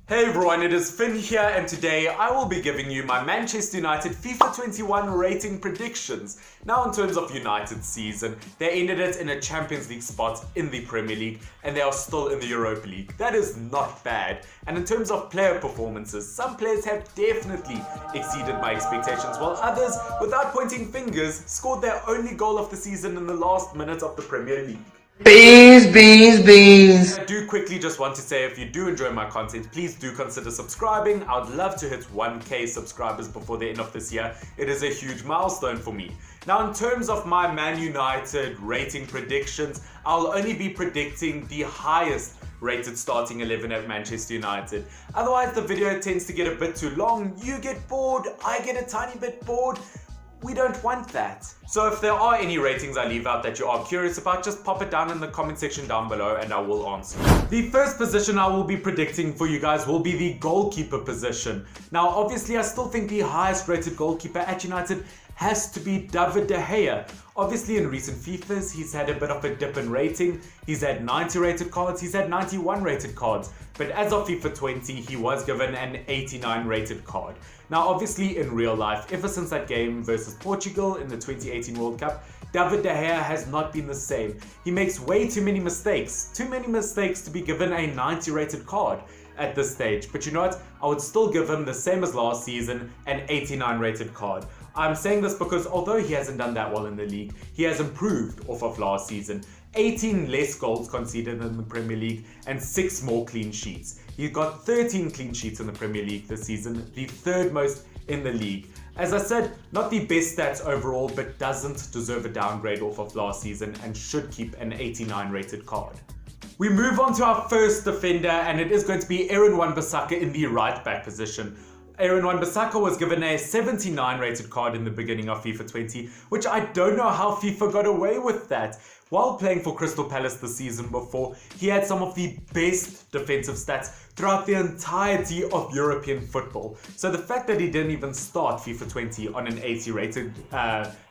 Hey everyone, it is Finn here, and today I will be giving you my Manchester United FIFA 21 rating predictions. Now, in terms of United's season, they ended it in a Champions League spot in the Premier League, and they are still in the Europa League. That is not bad. And in terms of player performances, some players have definitely exceeded my expectations, while others, without pointing fingers, scored their only goal of the season in the last minute of the Premier League. Beans. I do quickly just want to say, if you do enjoy my content, please do consider subscribing. I would love to hit 1k subscribers before the end of this year. It is a huge milestone for me. Now, in terms of my Man United rating predictions, I'll only be predicting the highest rated starting 11 at Manchester United. Otherwise, the video tends to get a bit too long. You get bored, I get a tiny bit bored. We don't want that. So if there are any ratings I leave out that you are curious about, just pop it down in the comment section down below and I will answer. The first position I will be predicting for you guys will be the goalkeeper position. Now, obviously, I still think the highest rated goalkeeper at United has to be David De Gea. Obviously, in recent FIFAs, he's had a bit of a dip in rating. He's had 90 rated cards, he's had 91 rated cards. But as of FIFA 20, he was given an 89 rated card. Now, obviously, in real life, ever since that game versus Portugal in the 2018 World Cup, David De Gea has not been the same. He makes way too many mistakes to be given a 90 rated card at this stage. But you know what? I would still give him the same as last season, an 89 rated card. I'm saying this because although he hasn't done that well in the league, he has improved off of last season. 18 less goals conceded in the Premier League and 6 more clean sheets. He got 13 clean sheets in the Premier League this season, the third most in the league. As I said, not the best stats overall, but doesn't deserve a downgrade off of last season and should keep an 89 rated card. We move on to our first defender, and it is going to be Aaron Wan-Bissaka in the right back position. Aaron Wan-Bissaka was given a 79 rated card in the beginning of FIFA 20, which I don't know how FIFA got away with that. While playing for Crystal Palace the season before, he had some of the best defensive stats throughout the entirety of European football. So the fact that he didn't even start FIFA 20 on an 80 rated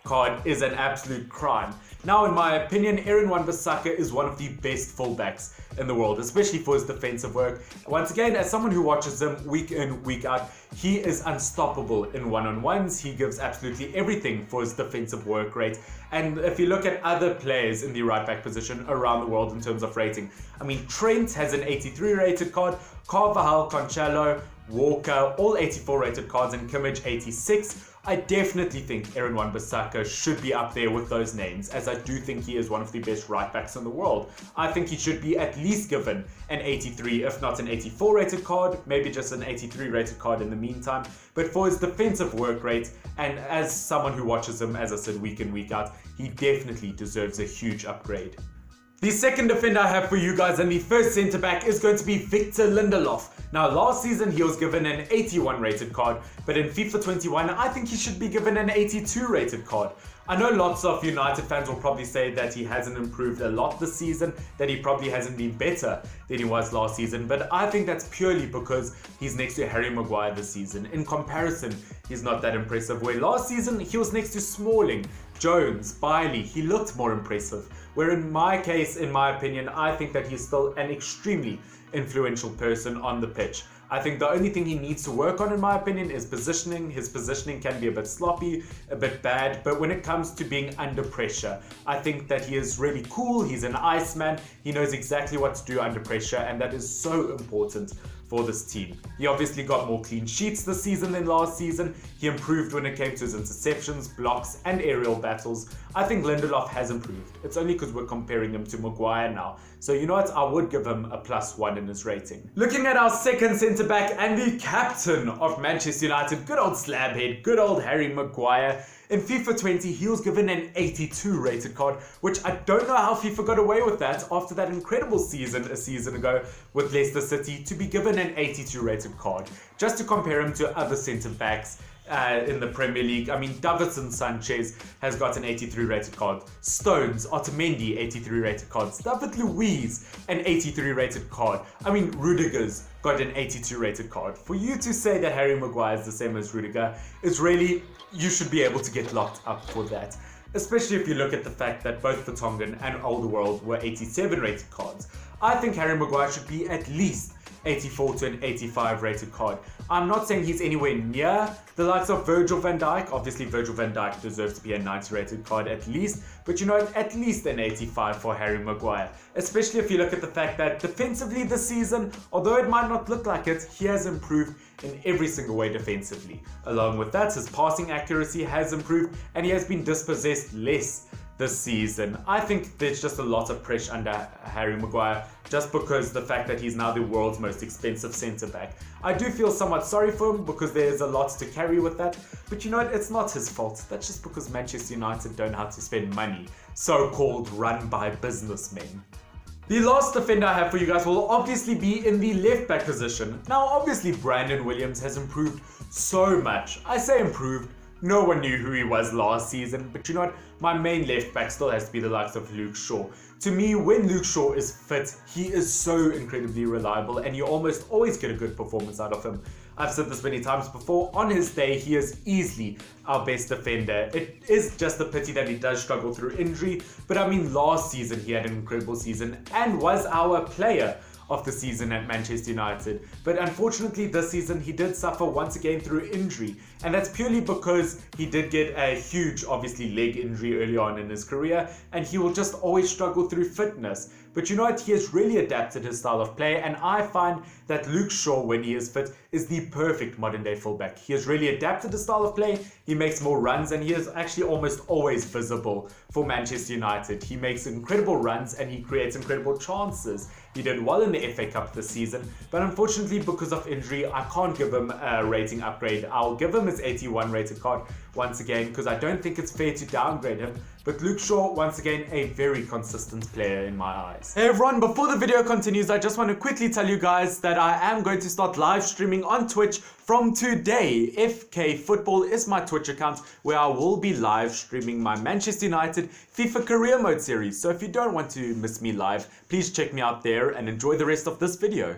card is an absolute crime. Now, in my opinion, Aaron Wan-Bissaka is one of the best fullbacks in the world, especially for his defensive work. Once again, as someone who watches him week in, week out, he is unstoppable in one-on-ones. He gives absolutely everything for his defensive work rate. And if you look at other players in the right back position around the world in terms of rating, I mean, Trent has an 83 rated card, Carvajal, Cancelo, Walker, all 84 rated cards, and Kimmich 86. I definitely think Aaron Wan-Bissaka should be up there with those names, as I do think he is one of the best right backs in the world. I think he should be at least given an 83, if not an 84 rated card, maybe just an 83 rated card in the meantime. But for his defensive work rate, and as someone who watches him, as I said, week in, week out, he definitely deserves a huge upgrade. The second defender I have for you guys and the first centre back is going to be Victor Lindelof. Now, last season he was given an 81 rated card, but in FIFA 21 I think he should be given an 82 rated card. I know lots of United fans will probably say that he hasn't improved a lot this season, that he probably hasn't been better than he was last season, but I think that's purely because he's next to Harry Maguire this season. In comparison, he's not that impressive, where last season he was next to Smalling, Jones, Bailey. He looked more impressive, where in my case, in my opinion, I think that he's still an extremely influential person on the pitch. I think the only thing he needs to work on, in my opinion, is positioning. His positioning can be a bit sloppy, a bit bad, but when it comes to being under pressure, I think that he is really cool. He's an Iceman. He knows exactly what to do under pressure, and that is so important for this team. He obviously got more clean sheets this season than last season. He improved when it came to his interceptions, blocks, and aerial battles. I think Lindelof has improved. It's only because we're comparing him to Maguire now. So you know what? I would give him a +1 in his rating. Looking at our second centre-back and the captain of Manchester United, good old slabhead, good old Harry Maguire. In FIFA 20, he was given an 82 rated card, which I don't know how FIFA got away with that after that incredible season a season ago with Leicester City, to be given an 82 rated card. Just to compare him to other centre-backs in the Premier League, I mean, Davinson Sanchez has got an 83 rated card. Stones, Otamendi, 83 rated cards. David Luiz, an 83 rated card. I mean, Rudiger's got an 82 rated card. For you to say that Harry Maguire is the same as Rudiger is really, you should be able to get locked up for that. Especially if you look at the fact that both Vertonghen and Alderweireld were 87 rated cards. I think Harry Maguire should be at least 84 to an 85 rated card. I'm not saying he's anywhere near the likes of Virgil van Dijk. Obviously, Virgil van Dijk deserves to be a 90 rated card at least, but you know, at least an 85 for Harry Maguire. Especially if you look at the fact that defensively this season, although it might not look like it, he has improved in every single way defensively. Along with that, his passing accuracy has improved and he has been dispossessed less this season. I think there's just a lot of pressure under Harry Maguire just because the fact that he's now the world's most expensive centre back. I do feel somewhat sorry for him because there's a lot to carry with that, but you know what, it's not his fault. That's just because Manchester United don't know how to spend money, so-called run by businessmen. The last defender I have for you guys will obviously be in the left back position. Now obviously Brandon Williams has improved so much. I say improved, no one knew who he was last season, but you know what? My main left back still has to be the likes of Luke Shaw. To me, when Luke Shaw is fit, he is so incredibly reliable and you almost always get a good performance out of him. I've said this many times before, on his day, he is easily our best defender. It is just a pity that he does struggle through injury, but I mean, last season he had an incredible season and was our player of the season at Manchester United. But unfortunately this season he did suffer once again through injury, and that's purely because he did get a huge, obviously, leg injury early on in his career, and he will just always struggle through fitness. But you know what, he has really adapted his style of play, and I find that Luke Shaw, when he is fit, is the perfect modern day fullback. He has really adapted his style of play, he makes more runs, and he is actually almost always visible for Manchester United. He makes incredible runs and he creates incredible chances. He did well in the FA Cup this season, but unfortunately because of injury, I can't give him a rating upgrade. I'll give him his 81 rated card once again because I don't think it's fair to downgrade him. But Luke Shaw, once again, a very consistent player in my eyes. Hey everyone, before the video continues, I just want to quickly tell you guys that I am going to start live streaming on Twitch from today. FK Football is my Twitch account where I will be live streaming my Manchester United FIFA Career Mode series. So if you don't want to miss me live, please check me out there and enjoy the rest of this video.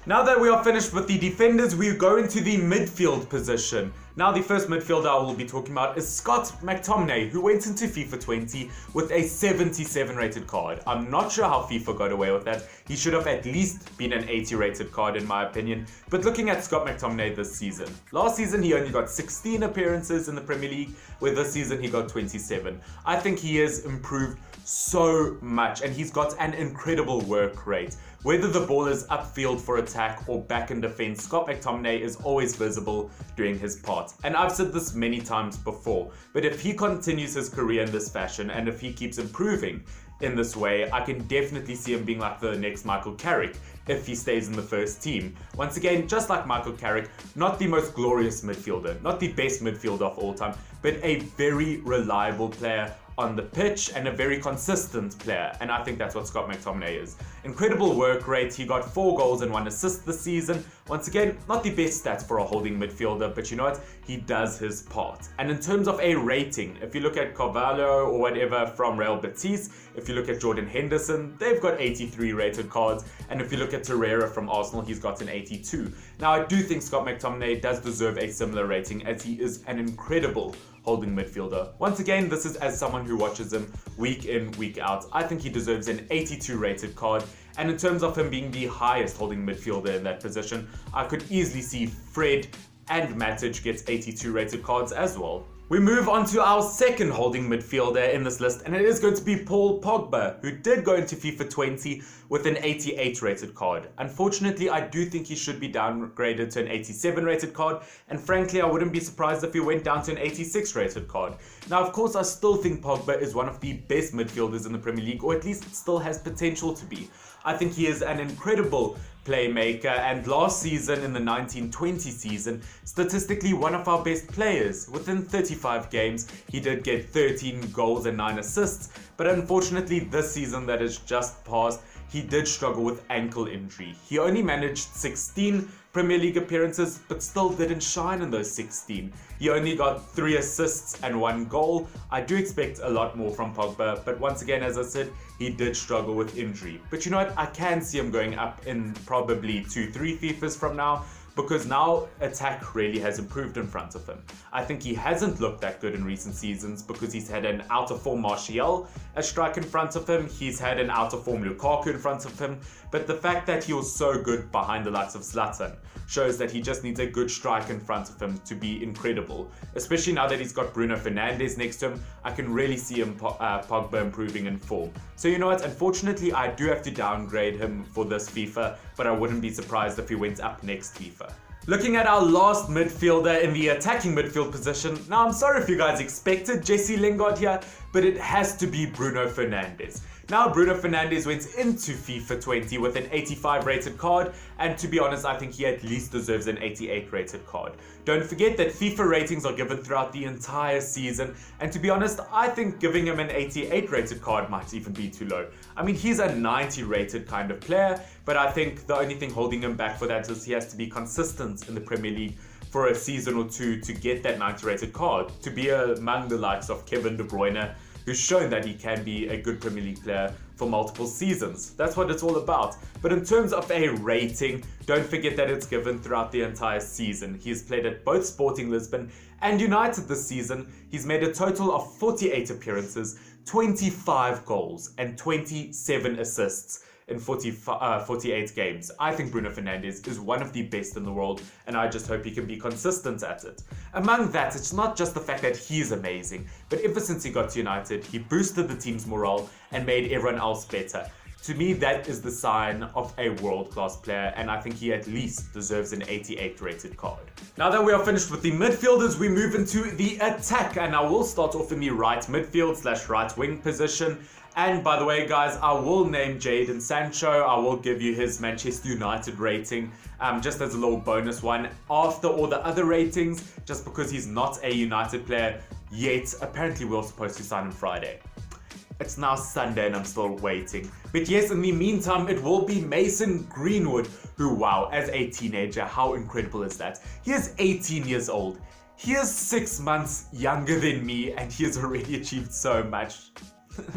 Now that we are finished with the defenders, we go into the midfield position. Now the first midfielder I will be talking about is Scott McTominay, who went into FIFA 20 with a 77 rated card. I'm not sure how FIFA got away with that. He should have at least been an 80 rated card in my opinion. But looking at Scott McTominay this season, last season he only got 16 appearances in the Premier League, where this season he got 27. I think he has improved so much and he's got an incredible work rate. Whether the ball is upfield for attack or back in defense, Scott McTominay is always visible doing his part. And I've said this many times before, but if he continues his career in this fashion and if he keeps improving in this way, I can definitely see him being like the next Michael Carrick if he stays in the first team. Once again, just like Michael Carrick, not the most glorious midfielder, not the best midfielder of all time, but a very reliable player on the pitch and a very consistent player, and I think that's what Scott McTominay is. Incredible work rate, he got 4 goals and 1 assist this season. Once again, not the best stats for a holding midfielder, but you know what, he does his part. And in terms of a rating, if you look at Carvalho or whatever from Real Betis, if you look at Jordan Henderson, they've got 83 rated cards, and if you look at Torreira from Arsenal, he's got an 82. Now I do think Scott McTominay does deserve a similar rating as he is an incredible holding midfielder. Once again, this is as someone who watches him week in, week out. I think he deserves an 82 rated card. And in terms of him being the highest holding midfielder in that position, I could easily see Fred and Matic gets 82 rated cards as well. We move on to our second holding midfielder in this list, and it is going to be Paul Pogba, who did go into FIFA 20 with an 88 rated card. Unfortunately, I do think he should be downgraded to an 87 rated card, and frankly, I wouldn't be surprised if he went down to an 86 rated card. Now, of course, I still think Pogba is one of the best midfielders in the Premier League, or at least still has potential to be. I think he is an incredible playmaker, and last season in the 19-20 season, statistically one of our best players. Within 35 games, he did get 13 goals and 9 assists, but unfortunately this season that has just passed, he did struggle with ankle injury. He only managed 16 Premier League appearances, but still didn't shine in those 16. He only got 3 assists and 1 goal. I do expect a lot more from Pogba, but once again, as I said, he did struggle with injury. But you know what? I can see him going up in probably 2-3 FIFAs from now, because now attack really has improved in front of him. I think he hasn't looked that good in recent seasons because he's had an out of form Martial as strike in front of him. He's had an out of form Lukaku in front of him. but the fact that he was so good behind the likes of Zlatan shows that he just needs a good strike in front of him to be incredible. Especially now that he's got Bruno Fernandes next to him, I can really see him Pogba improving in form. So you know what, unfortunately I do have to downgrade him for this FIFA, but I wouldn't be surprised if he went up next FIFA. Looking at our last midfielder in the attacking midfield position, now I'm sorry if you guys expected Jesse Lingard here, but it has to be Bruno Fernandes. Now Bruno Fernandes went into FIFA 20 with an 85 rated card, and to be honest I think he at least deserves an 88 rated card. Don't forget that FIFA ratings are given throughout the entire season, and to be honest I think giving him an 88 rated card might even be too low. I mean, he's a 90 rated kind of player, but I think the only thing holding him back for that is he has to be consistent in the Premier League for a season or two to get that 90 rated card, to be among the likes of Kevin De Bruyne, who's shown that he can be a good Premier League player for multiple seasons. That's what it's all about. But in terms of a rating, don't forget that it's given throughout the entire season. He's played at both Sporting Lisbon and United this season. He's made a total of 48 appearances, 25 goals and 27 assists in 48 games. I think Bruno Fernandes is one of the best in the world, and I just hope he can be consistent at it. Among that, it's not just the fact that he's amazing, but ever since he got to United, he boosted the team's morale and made everyone else better. To me, that is the sign of a world-class player, and I think he at least deserves an 88 rated card. Now that we are finished with the midfielders, we move into the attack, and I will start off in the right midfield / right wing position. And by the way, guys, I will name Jadon Sancho. I will give you his Manchester United rating, just as a little bonus one after all the other ratings, just because he's not a United player yet. Apparently, we're supposed to sign him Friday. It's now Sunday and I'm still waiting. But yes, in the meantime, it will be Mason Greenwood, who, wow, as a teenager, how incredible is that? He is 18 years old. He is 6 months younger than me, and he has already achieved so much.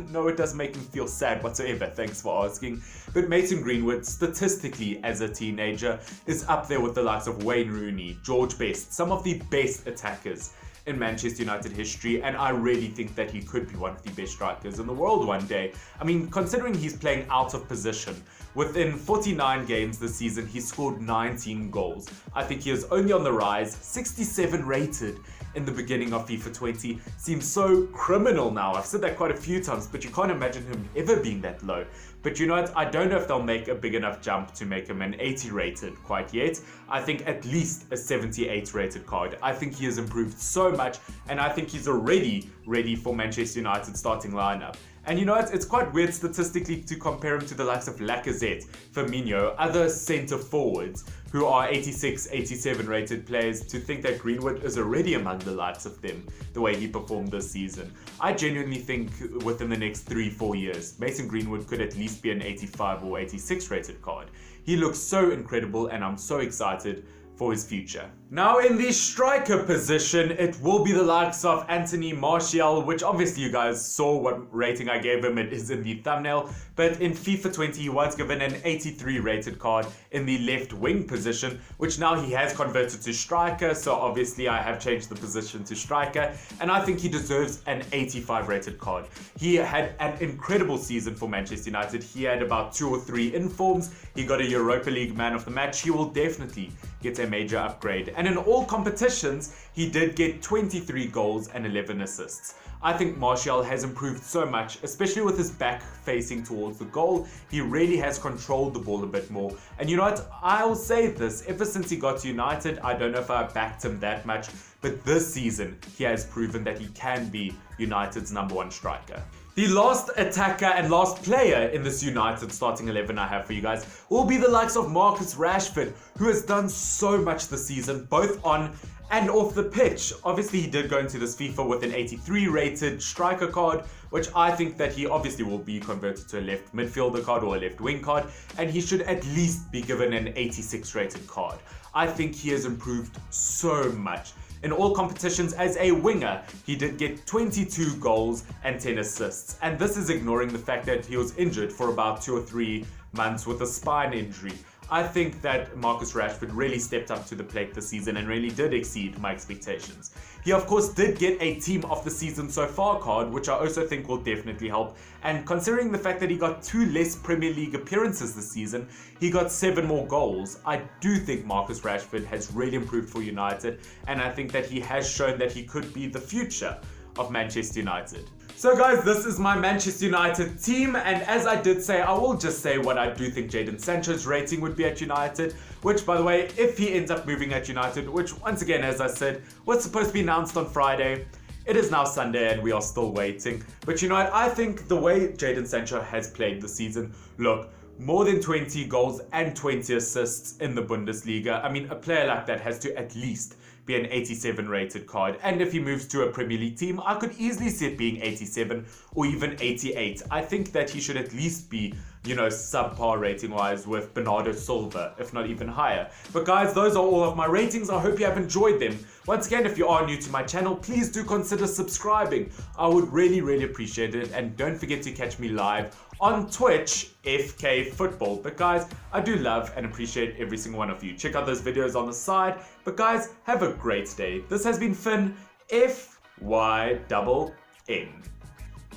No, it doesn't make me feel sad whatsoever, thanks for asking. But Mason Greenwood, statistically as a teenager, is up there with the likes of Wayne Rooney, George Best, some of the best attackers in Manchester United history, and I really think that he could be one of the best strikers in the world one day. I mean, considering he's playing out of position, within 49 games this season, he scored 19 goals. I think he is only on the rise, 67 rated in the beginning of FIFA 20. Seems so criminal now. I've said that quite a few times, but you can't imagine him ever being that low. But you know what? I don't know if they'll make a big enough jump to make him an 80 rated quite yet. I think at least a 78 rated card. I think he has improved so much, and I think he's already ready for Manchester United starting lineup. And you know what? It's quite weird statistically to compare him to the likes of Lacazette, Firmino, other centre forwards who are 86, 87 rated players, to think that Greenwood is already among the likes of them, the way he performed this season. I genuinely think within the next 3-4 years, Mason Greenwood could at least be an 85 or 86 rated card. He looks so incredible, and I'm so excited for his future. Now in the striker position, it will be the likes of Anthony Martial, which obviously you guys saw what rating I gave him. It is in the thumbnail. But in FIFA 20, he was given an 83 rated card in the left wing position, which now he has converted to striker. So obviously I have changed the position to striker, and I think he deserves an 85 rated card. He had an incredible season for Manchester United. He had about 2 or 3 informs. He got a Europa League man of the match. He will definitely get a major upgrade. And in all competitions, he did get 23 goals and 11 assists. I think Martial has improved so much, especially with his back facing towards the goal. He really has controlled the ball a bit more. And you know what? I'll say this, ever since he got to United, I don't know if I backed him that much, but this season, he has proven that he can be United's #1 striker. The last attacker and last player in this United starting 11 I have for you guys will be the likes of Marcus Rashford, who has done so much this season, both on and off the pitch. Obviously, he did go into this FIFA with an 83 rated striker card, which I think that he obviously will be converted to a left midfielder card or a left wing card, and he should at least be given an 86 rated card. I think he has improved so much. In all competitions as a winger, he did get 22 goals and 10 assists. And this is ignoring the fact that he was injured for about 2 or 3 months with a spine injury. I think that Marcus Rashford really stepped up to the plate this season and really did exceed my expectations. He of course did get a Team of the Season so far card, which I also think will definitely help. And considering the fact that he got 2 less Premier League appearances this season, he got 7 more goals. I do think Marcus Rashford has really improved for United, and I think that he has shown that he could be the future of Manchester United. So guys, this is my Manchester United team, and as I did say, I will just say what I do think Jadon Sancho's rating would be at United, which by the way, if he ends up moving at United, which once again, as I said, was supposed to be announced on Friday, it is now Sunday and we are still waiting. But you know what, I think the way Jadon Sancho has played this season, look, more than 20 goals and 20 assists in the Bundesliga. I mean, a player like that has to at least be an 87 rated card, and if he moves to a Premier League team, I could easily see it being 87 or even 88. I think that he should at least be, you know, subpar rating wise with Bernardo Silva, if not even higher. But guys, those are all of my ratings. I hope you have enjoyed them. Once again, if you are new to my channel, please do consider subscribing. I would really appreciate it, and don't forget to catch me live on Twitch, FK Football. But guys, I do love and appreciate every single one of you. Check out those videos on the side. But guys, have a great day. This has been Finn, FYNN.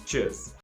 Cheers.